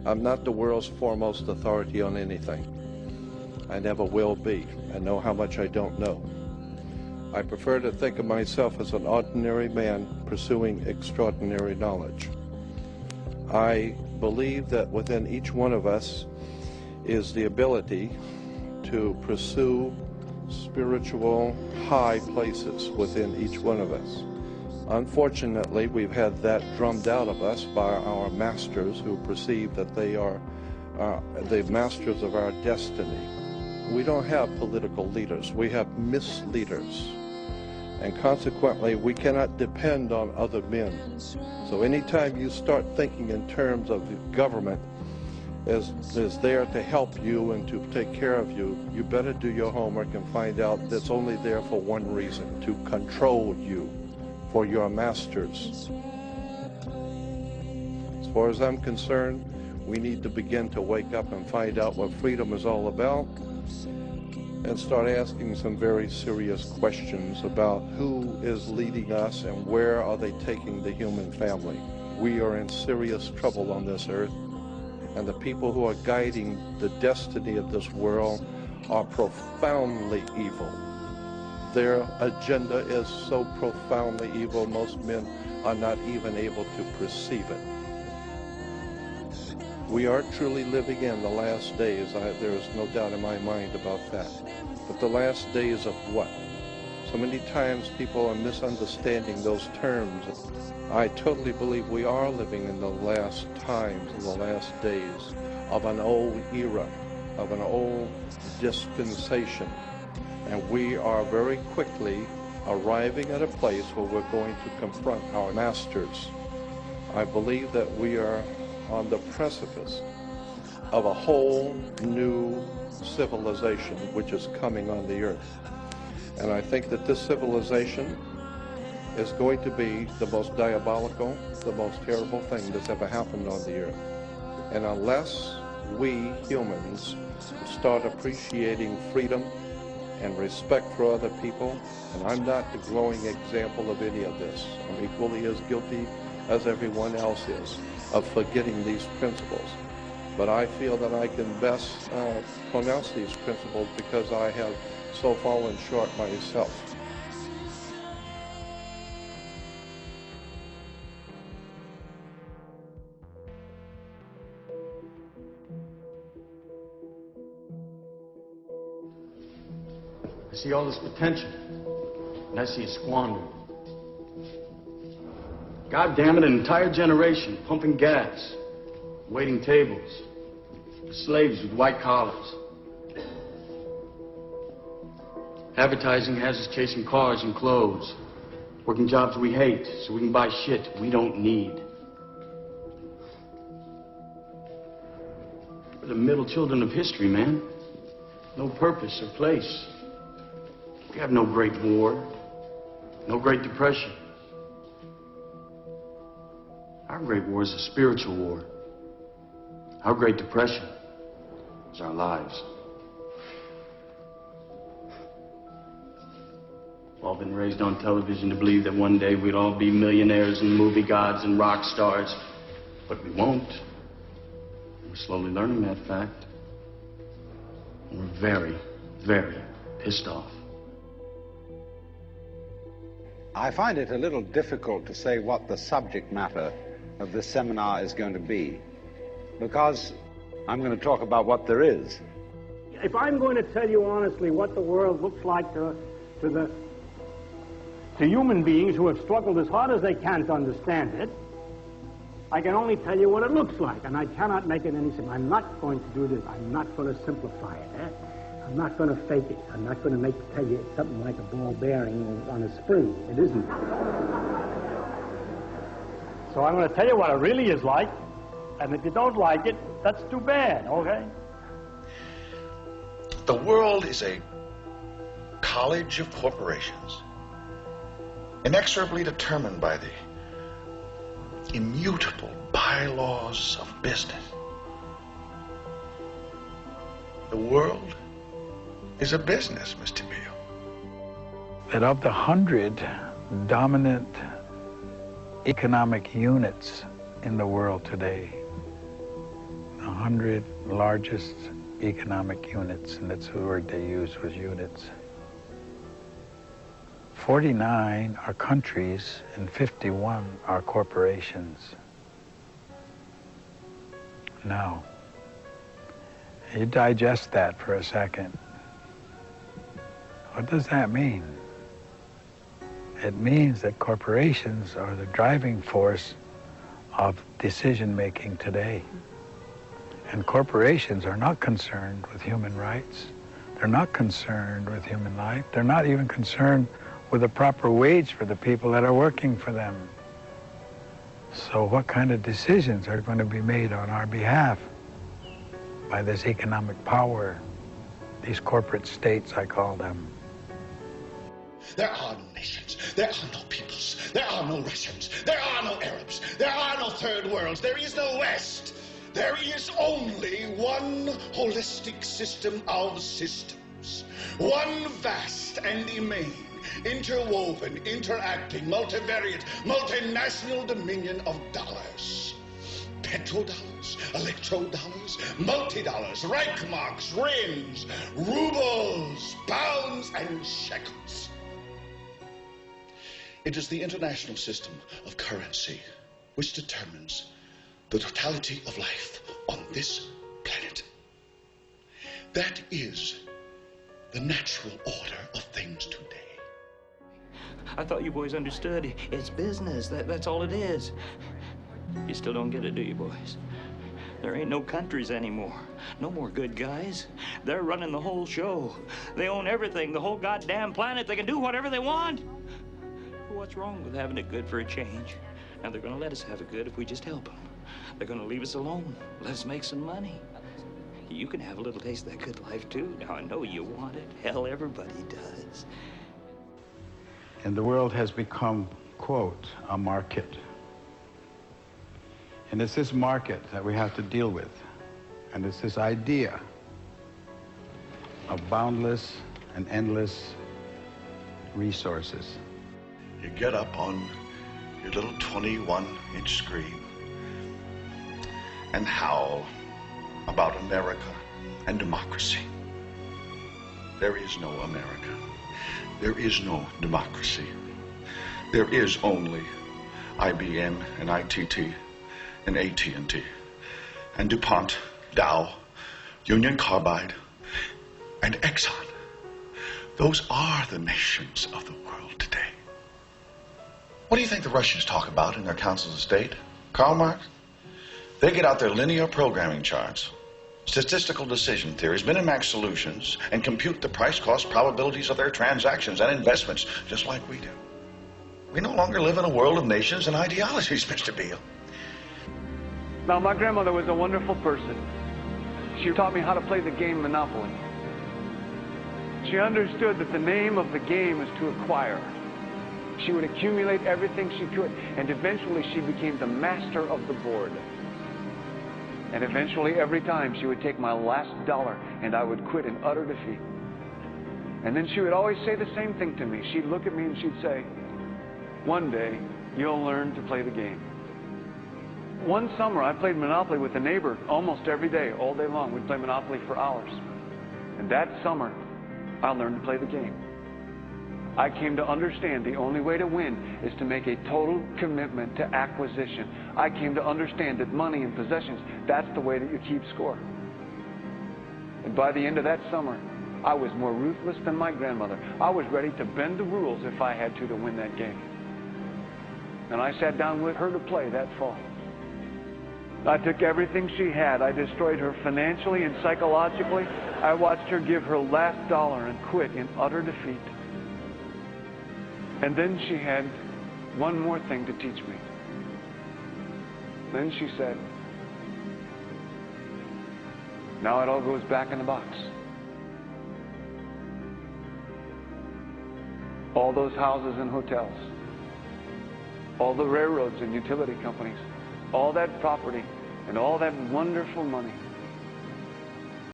I'm not the world's foremost authority on anything. I never will be. I know how much I don't know. I prefer to think of myself as an ordinary man pursuing extraordinary knowledge. I believe that within each one of us is the ability to pursue spiritual high places within each one of us. Unfortunately, we've had that drummed out of us by our masters who perceive that they are the masters of our destiny. We don't have political leaders, we have misleaders. And consequently, we cannot depend on other men. So anytime you start thinking in terms of the government as there to help you and to take care of you, you better do your homework and find out that's only there for one reason, to control you for your masters. As far as I'm concerned, we need to begin to wake up and find out what freedom is all about and start asking some very serious questions about who is leading us and where are they taking the human family. We are in serious trouble on this earth, and the people who are guiding the destiny of this world are profoundly evil. Their agenda is so profoundly evil, most men are not even able to perceive it. We are truly living in the last days. There is no doubt in my mind about that. But the last days of what? So many times people are misunderstanding those terms. I totally believe we are living in the last times, in the last days of an old era, of an old dispensation. And we are very quickly arriving at a place where we're going to confront our masters. I believe that we are on the precipice of a whole new civilization which is coming on the earth. And I think that this civilization is going to be the most diabolical, the most terrible thing that's ever happened on the earth. And unless we humans start appreciating freedom and respect for other people, and I'm not the glowing example of any of this. I'm equally as guilty as everyone else is of forgetting these principles. But I feel that I can best pronounce these principles because I have so fallen short myself. I see all this potential, and I see it squandered. God damn it, an entire generation pumping gas, waiting tables, slaves with white collars. Advertising has us chasing cars and clothes, working jobs we hate so we can buy shit we don't need. We're the middle children of history, man. No purpose or place. We have no great war, no great depression. Our great war is a spiritual war. Our great depression is our lives. We've all been raised on television to believe that one day we'd all be millionaires and movie gods and rock stars, but we won't. We're slowly learning that fact. And we're very, very pissed off. I find it a little difficult to say what the subject matter of this seminar is going to be, because I'm going to talk about what there is. If I'm going to tell you honestly what the world looks like to human beings who have struggled as hard as they can to understand it, I can only tell you what it looks like, and I cannot make it any simpler. I'm not going to do this. I'm not going to simplify it. I'm not going to fake it. I'm not going to tell you something like a ball bearing on a spring. It isn't. So I'm going to tell you what it really is like, and if you don't like it, that's too bad, okay? The world is a college of corporations, inexorably determined by the immutable bylaws of business. The world is a business, Mr. Beale. That of the 100 dominant economic units in the world today, 100 largest economic units, and that's the word they used was units. 49 are countries and 51 are corporations. Now, you digest that for a second. What does that mean? It means that corporations are the driving force of decision-making today. And corporations are not concerned with human rights. They're not concerned with human life. They're not even concerned with a proper wage for the people that are working for them. So what kind of decisions are going to be made on our behalf by this economic power, these corporate states, I call them? There are no nations. There are no peoples. There are no Russians. There are no Arabs. There are no third worlds. There is no West. There is only one holistic system of systems. One vast and immane, interwoven, interacting, multivariate, multinational dominion of dollars. Petrodollars, electrodollars, multi-dollars, Reichmarks, rands, rubles, pounds, and shekels. It is the international system of currency which determines the totality of life on this planet. That is the natural order of things today. I thought you boys understood. It's business. That's all it is. You still don't get it, do you, boys? There ain't no countries anymore. No more good guys. They're running the whole show. They own everything, the whole goddamn planet. They can do whatever they want. What's wrong with having it good for a change? Now, they're going to let us have it good if we just help them. They're going to leave us alone. Let us make some money. You can have a little taste of that good life, too. Now, I know you want it. Hell, everybody does. And the world has become, quote, a market. And it's this market that we have to deal with. And it's this idea of boundless and endless resources. You get up on your little 21-inch screen and howl about America and democracy. There is no America. There is no democracy. There is only IBM and ITT and AT&T and DuPont, Dow, Union Carbide, and Exxon. Those are the nations of the world today. What do you think the Russians talk about in their councils of state? Karl Marx? They get out their linear programming charts, statistical decision theories, Minimax solutions, and compute the price-cost probabilities of their transactions and investments, just like we do. We no longer live in a world of nations and ideologies, Mr. Beale. Now, my grandmother was a wonderful person. She taught me how to play the game Monopoly. She understood that the name of the game is to acquire. She would accumulate everything she could, and eventually she became the master of the board. And eventually, every time, she would take my last dollar, and I would quit in utter defeat. And then she would always say the same thing to me. She'd look at me and she'd say, "One day, you'll learn to play the game." One summer, I played Monopoly with a neighbor almost every day, all day long. We'd play Monopoly for hours. And that summer, I learned to play the game. I came to understand the only way to win is to make a total commitment to acquisition. I came to understand that money and possessions, that's the way that you keep score. And by the end of that summer, I was more ruthless than my grandmother. I was ready to bend the rules if I had to win that game. And I sat down with her to play that fall. I took everything she had. I destroyed her financially and psychologically. I watched her give her last dollar and quit in utter defeat. And then she had one more thing to teach me. Then she said, "Now it all goes back in the box." All those houses and hotels, all the railroads and utility companies, all that property and all that wonderful money,